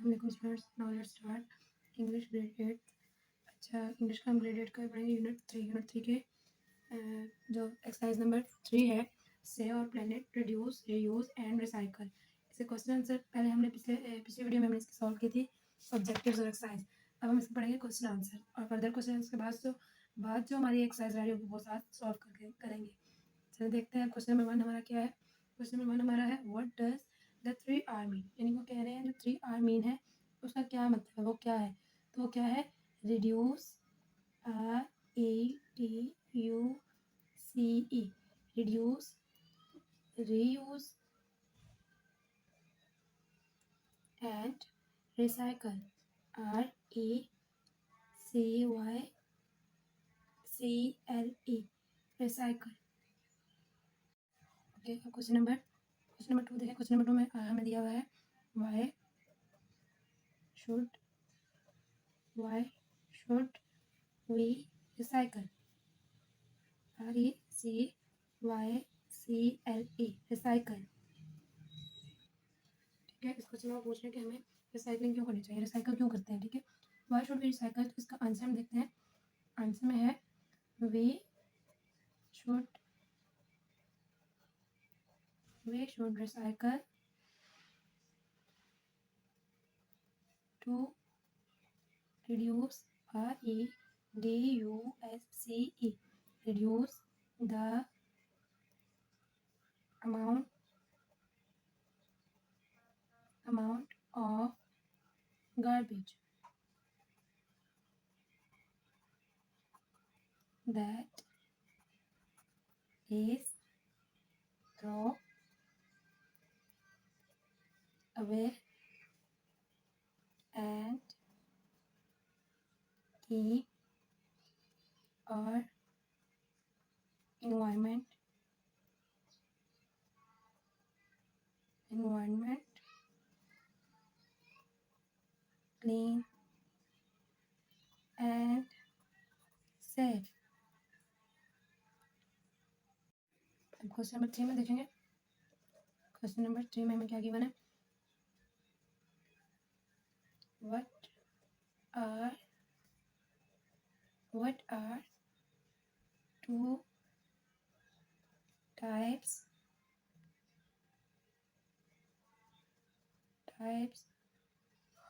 देखो students, now let's start English grade 8। अच्छा, English का हम ग्रेड 8 का पढ़ेंगे यूनिट 3 के जो एक्सरसाइज नंबर 3 है, से और planet reduce reuse and recycle. इसे क्वेश्चन आंसर पहले हमने पिछली वीडियो में हमने इसकी सॉल्व की थी, ऑब्जेक्टिव्स और एक्सरसाइज। अब हम इसको पढ़ेंगे क्वेश्चन आंसर, और फर्दर क्वेश्चन आंसर के बाद जो हमारी एक्सरसाइज रह रही होगी वो साथ सॉल्व करके करेंगे। चलिए देखते हैं क्वेश्चन नंबर 1 हमारा क्या है। क्वेश्चन नंबर 1 हमारा है what does the 3R mean. यानी वो कह रहे हैं जो 3R मीन है उसका क्या मतलब है, वो क्या है। तो वो क्या है, reduce, RADUCE, reduce, reuse and recycle, RACYCLE, recycle. Okay, अब क्वेश्चन नंबर 2 देखें। क्वेश्चन नंबर 2 में हमें दिया हुआ है why should we recycle, RACYCLE, recycle. ठीक है, इस क्वेश्चन में पूछ रहे हैं कि हमें रिसाइकलिंग क्यों करनी चाहिए, रिसाइकल क्यों करते हैं। ठीक है, वाई शुड वी रिसाइकल, तो इसका आंसर हम देखते हैं। आंसर में है we should recycle to reduce, REDUCE, reduce the amount of garbage that is thrown away and keep our environment clean and safe। अब क्वेश्चन नंबर 3 में देखेंगे। क्वेश्चन नंबर 3 में हमें क्या गिवन है, what are two types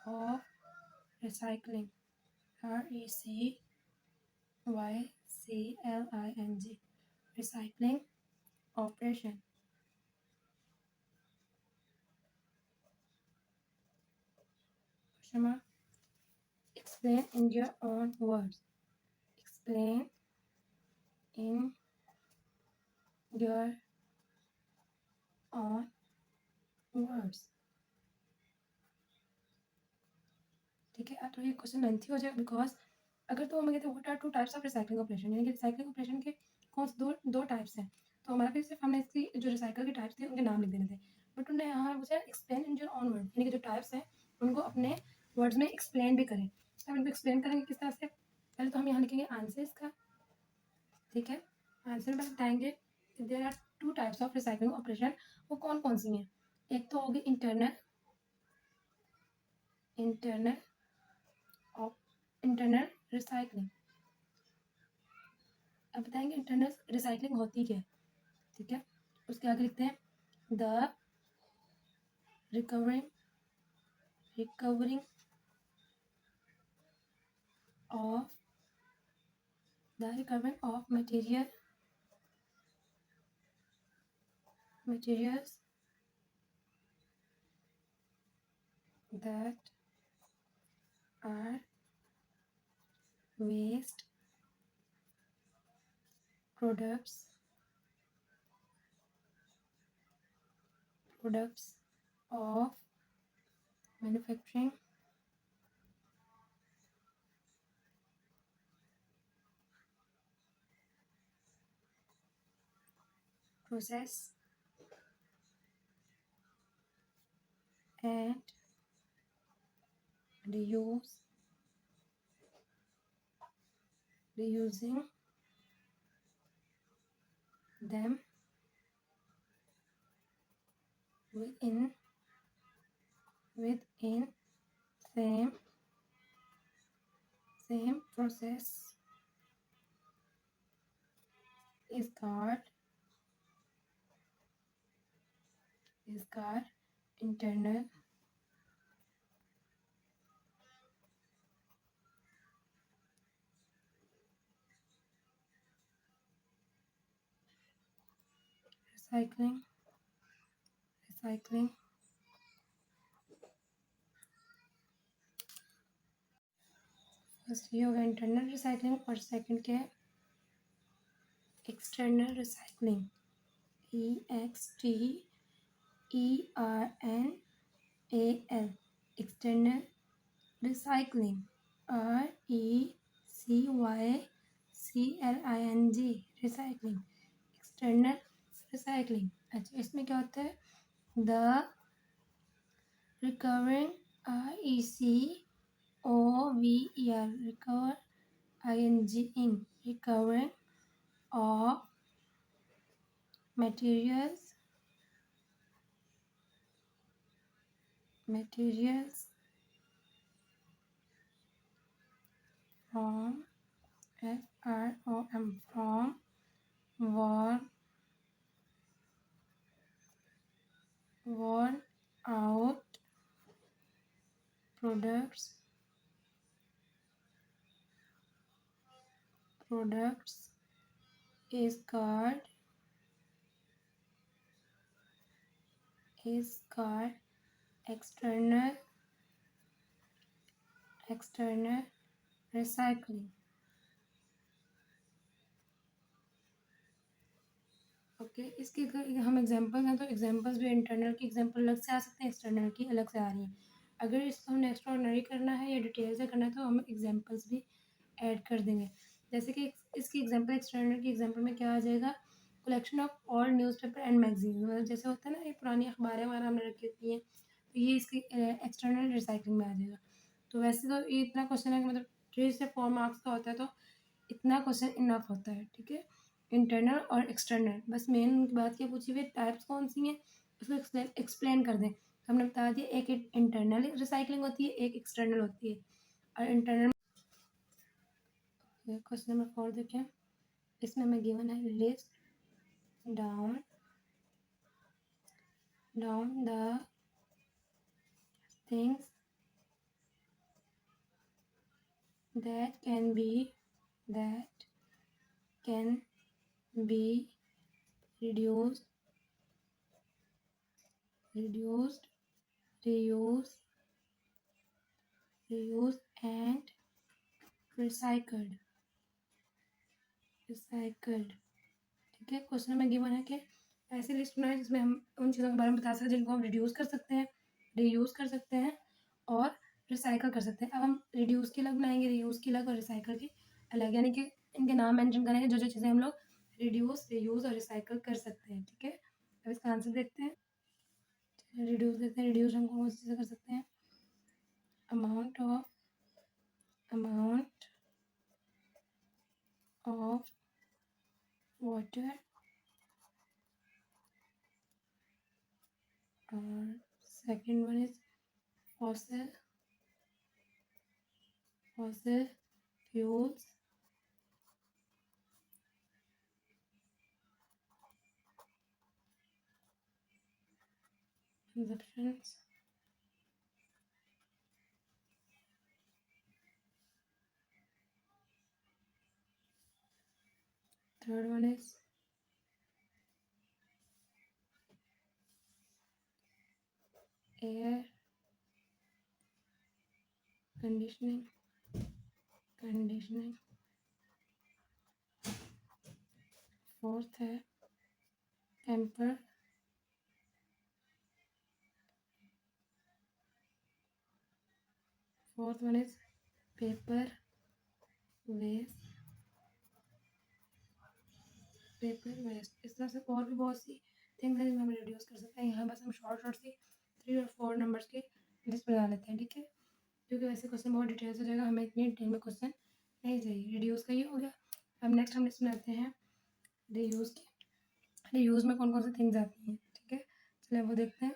of recycling, RECYCLING, recycling operation। Question, explain in your own words, explain in your own words। ठीक है, तो ये क्वेश्चन लेंथी हो जाएगा, बिकॉज अगर तो हमें कहते हैं what are two types of recycling operation, यानी कि रिसाइकलिंग ऑपरेशन के कौन से दो टाइप्स हैं, तो हमारे पास सिर्फ हमने इसकी जो रिसाइकल के टाइप्स थे उनके नाम लिख देने थे। बट उन्होंने यहाँ पूछा explain in your on word, यानी कि जो टाइप्स हैं उनको अपने वर्ड्स में एक्सप्लेन भी करें। अब इनको एक्सप्लेन करेंगे किस तरह से, पहले तो हम यहाँ लिखेंगे आंसर इसका। ठीक है, आंसर में बताएंगे there are two types of recycling operation, वो कौन कौन सी हैं। एक तो होगी इंटरनल रिसाइकलिंग। अब बताएंगे इंटरनल रिसाइकलिंग होती क्या है। ठीक है, उसके आगे लिखते हैं the recovering of materials that are waste products of manufacturing process and reusing them within same process is called internal recycling. First ये होगा इंटरनल रिसाइकलिंग और सेकंड क्या है external recycling EXTERNAL external recycling RECYCLING recycling external recycling. अच्छा इसमें क्या होता है the recovering RECOVER recover ING recovering of materials from FROM from worn out products is called external recycling। Okay इसके हम एग्जांपल हैं तो एग्जांपल्स भी इंटरनल की एग्जांपल अलग से आ सकते हैं एक्सटर्नल की अलग से आ रही हैं। अगर इसको हमने एक्स्ट्राऑर्डिनरी करना है या डिटेल से करना है तो हम एग्जांपल्स भी ऐड कर देंगे। जैसे कि इसकी एग्जांपल एक्सटर्नल की एग्जांपल में क्या आ जाएगा collection of all newspaper and magazine मतलब जैसे होता है ना ये पुरानी अखबारें हमारा हमने रखी होती हैं तो ये इसकी एक्सटर्नल रिसाइकलिंग में आ जाएगा। तो वैसे तो ये इतना क्वेश्चन है कि मतलब 3 से 4 मार्क्स का होता है तो इतना क्वेश्चन इनफ होता है। ठीक है इंटरनल और एक्सटर्नल बस मेन बात क्या पूछी हुई टाइप्स कौन सी हैं उसको एक्सप्लेन कर दें। हमने बता दिया एक इंटरनल रिसाइकलिंग होती है एक एक्सटर्नल होती है और इंटरनल। क्वेश्चन नंबर 4 देखें इसमें हमें गिवन है list down the things that can be reduced, reused and recycled। ठीक है क्वेश्चन में गिवन है कि ऐसी लिस्ट बनाए जिसमें हम उन चीज़ों के बारे में बता सकते हैं जिनको हम रिड्यूस कर सकते हैं रीयूज़ कर सकते हैं और रिसाइकल कर सकते हैं। अब हम रिड्यूस की अलग बनाएंगे रीयूज़ की अलग और रिसाइकल की अलग यानी कि इनके नाम मेंशन करेंगे जो चीज़ें हम लोग रिड्यूस रीयूज़ और रिसाइकल कर सकते हैं। ठीक है अब इसका आंसर देखते हैं रिड्यूस देखते हैं रिड्यूस हम कौन सी चीज़ें कर सकते हैं अमाउंट ऑफ वाटर और second one is fossil fuels consumptions third one is air conditioning fourth है temper fourth one is paper waste इस तरह से और भी बहुत सी थिंग्स हैं जिनको हम रिड्यूस कर सकते हैं। यहाँ बस हम शॉर्ट सी 3 और 4 नंबर्स की लिस्ट बना लेते हैं। ठीक है क्योंकि वैसे क्वेश्चन बहुत डिटेल से हो जाएगा हमें इतनी डिटेल में क्वेश्चन नहीं चाहिए। रिड्यूस का ये हो गया। अब नेक्स्ट हम लिस्ट बनाते हैं रीयूज़ की। रीयूज़ में कौन कौन सी थिंग्स आती हैं। ठीक है चलिए वो देखते हैं।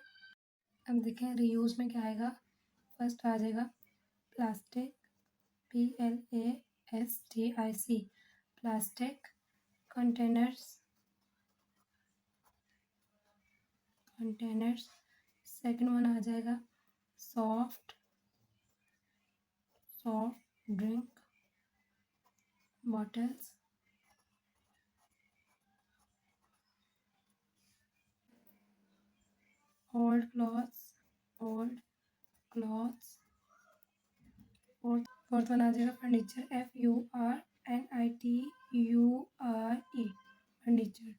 अब देखें रीयूज़ में क्या आएगा फर्स्ट आ जाएगा plastic, plastic, plastic containers. Second one आ जाएगा soft drink bottles. Old clothes. Fourth one आ जाएगा फर्नीचर, FURNITURE, फर्नीचर.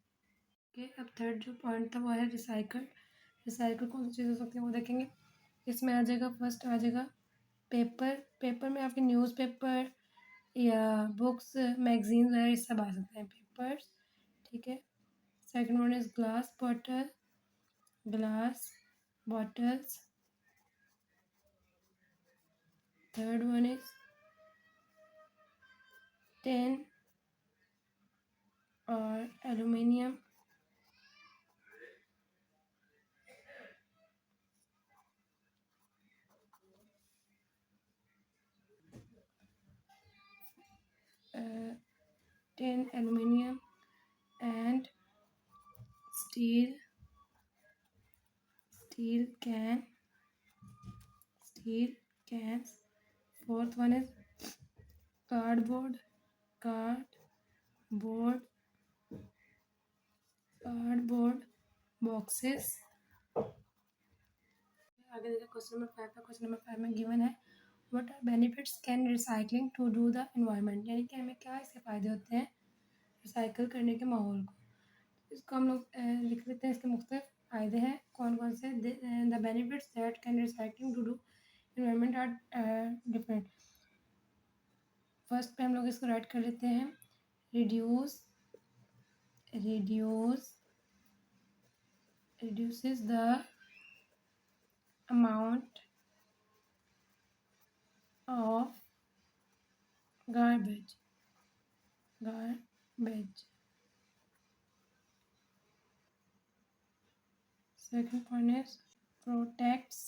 ओके, अब थर्ड जो पॉइंट था वो है रिसाइकल. कौन सी चीज़ हो सकती है वो देखेंगे. इसमें आ जाएगा, फर्स्ट आ जाएगा पेपर में आपके न्यूज़पेपर या बुक्स मैगजीन वगैरह ये सब आ सकते हैं, पेपर्स. ठीक है. Second one is glass bottles. Third one is ten और aluminium. tin, aluminum and steel cans. Fourth one is cardboard boxes. आगे देखिए क्वेश्चन नंबर 5 है. क्वेश्चन नंबर 5 में गिवन है what are benefits can recycling to do the environment. यानी कि हमें क्या इसके फ़ायदे होते हैं रिसाइकल करने के माहौल को. इसको हम लोग लिख लेते हैं. इसके मुख्तलिफ फ़ायदे हैं. कौन कौन से. The benefits that can recycling to do environment are different. First पे हम लोग इसको राइट कर लेते हैं. reduces the amount of garbage. Second one is protects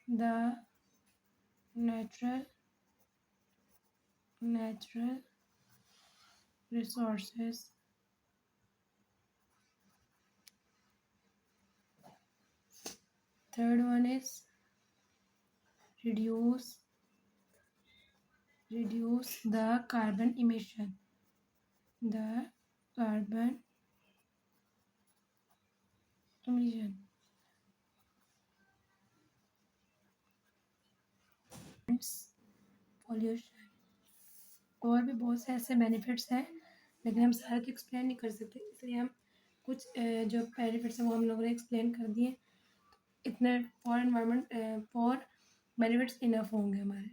the natural resources. Third one is reduce the carbon emission. Pollution. और भी बहुत से ऐसे बेनिफिट्स हैं लेकिन हम सारे तो एक्सप्लेन नहीं कर सकते, इसलिए हम कुछ जो बेनिफिट्स हैं वो हम लोगों ने एक्सप्लेन कर दिए. इतने for environment for benefits enough होंगे हमारे.